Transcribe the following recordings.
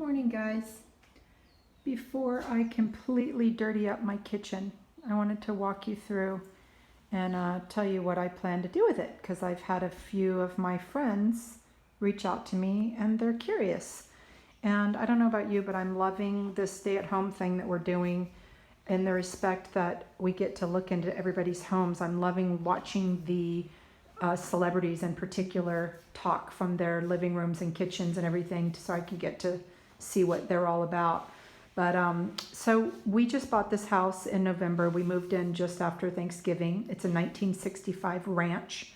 Morning, guys. Before I completely dirty up my kitchen, I wanted to walk you through and tell you what I plan to do with it, because I've had a few of my friends reach out to me and they're curious. And I don't know about you, but I'm loving this stay-at-home thing that we're doing in the respect that we get to look into everybody's homes. I'm loving watching the celebrities in particular talk from their living rooms and kitchens and everything, so I can get to see what they're all about. But so we just bought this house in November. We moved in just after Thanksgiving. It's a 1965 ranch.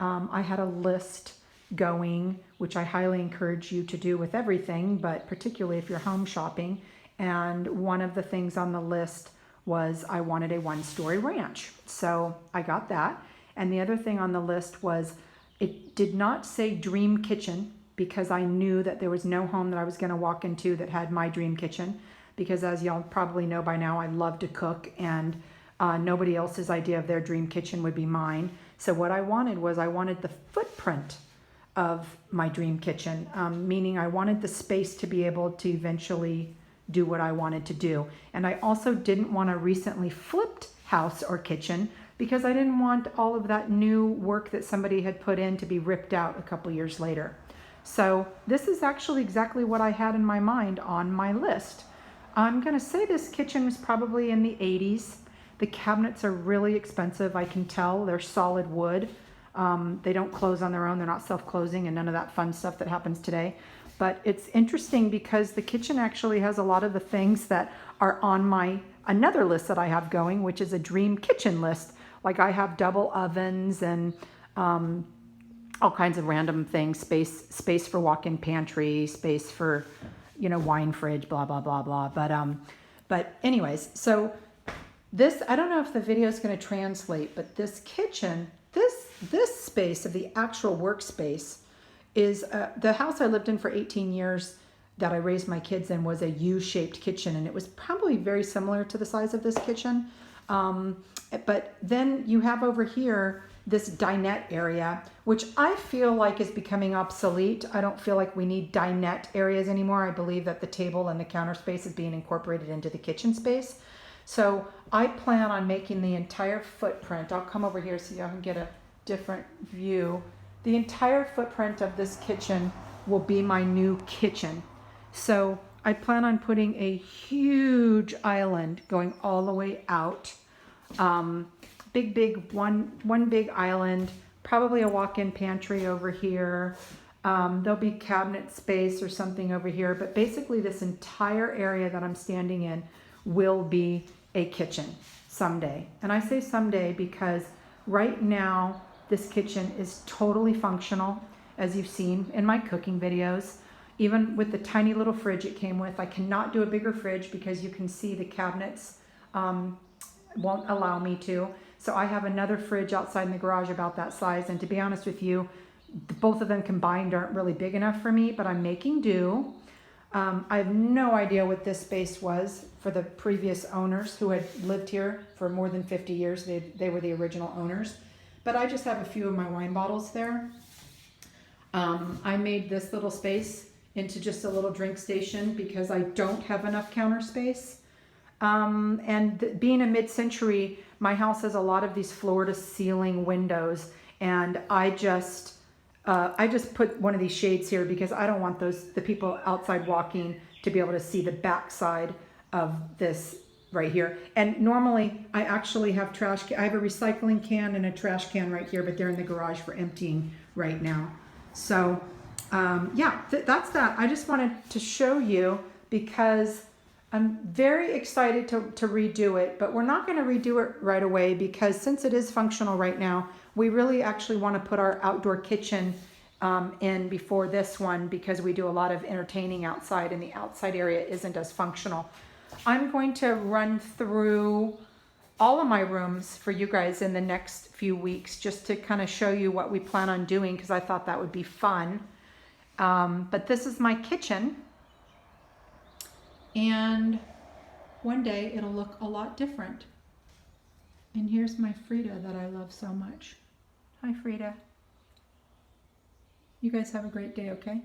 I had a list going, which I highly encourage you to do with everything, but particularly if you're home shopping. And one of the things on the list was I wanted a one-story ranch. So I got that. And the other thing on the list was, it did not say dream kitchen, because I knew that there was no home that I was going to walk into that had my dream kitchen, because as y'all probably know by now, I love to cook, and nobody else's idea of their dream kitchen would be mine. So what I wanted was, I wanted the footprint of my dream kitchen, meaning I wanted the space to be able to eventually do what I wanted to do. And I also didn't want a recently flipped house or kitchen, because I didn't want all of that new work that somebody had put in to be ripped out a couple years later. So this is actually exactly what I had in my mind on my list. I'm going to say this kitchen was probably in the 80s. The cabinets are really expensive. I can tell they're solid wood. They don't close on their own. They're not self-closing and none of that fun stuff that happens today. But it's interesting because the kitchen actually has a lot of the things that are on my another list that I have going, which is a dream kitchen list. Like I have double ovens and all kinds of random things, space for walk-in pantry, space for, wine fridge, blah, blah, blah, blah. But anyways, so this, I don't know if the video is going to translate, but this kitchen, this space of the actual workspace is, the house I lived in for 18 years that I raised my kids in was a U-shaped kitchen, and it was probably very similar to the size of this kitchen. But then you have over here this dinette area, which I feel like is becoming obsolete. I don't feel like we need dinette areas anymore. I believe that the table and the counter space is being incorporated into the kitchen space. So I plan on making the entire footprint. I'll come over here so y'all can get a different view. The entire footprint of this kitchen will be my new kitchen. So I plan on putting a huge island going all the way out. Big one big island, probably a walk-in pantry over here. There'll be cabinet space or something over here, but basically this entire area that I'm standing in will be a kitchen someday. And I say someday because right now this kitchen is totally functional, as you've seen in my cooking videos. Even with the tiny little fridge it came with, I cannot do a bigger fridge because you can see the cabinets won't allow me to. So I have another fridge outside in the garage about that size, and to be honest with you, both of them combined aren't really big enough for me, but I'm making do. I have no idea what this space was for the previous owners who had lived here for more than 50 years. They were the original owners, but I just have a few of my wine bottles there. I made this little space into just a little drink station because I don't have enough counter space. Being a mid-century, my house has a lot of these floor-to-ceiling windows, and I just put one of these shades here because I don't want the people outside walking to be able to see the backside of this right here. And normally I actually have I have a recycling can and a trash can right here, but they're in the garage for emptying right now. So yeah, that's that. I just wanted to show you because I'm very excited to redo it, but we're not going to redo it right away because since it is functional right now, we really actually want to put our outdoor kitchen in before this one because we do a lot of entertaining outside and the outside area isn't as functional. I'm going to run through all of my rooms for you guys in the next few weeks just to kind of show you what we plan on doing because I thought that would be fun. But this is my kitchen. And one day it'll look a lot different. And here's my Frida that I love so much. Hi, Frida. You guys have a great day, okay?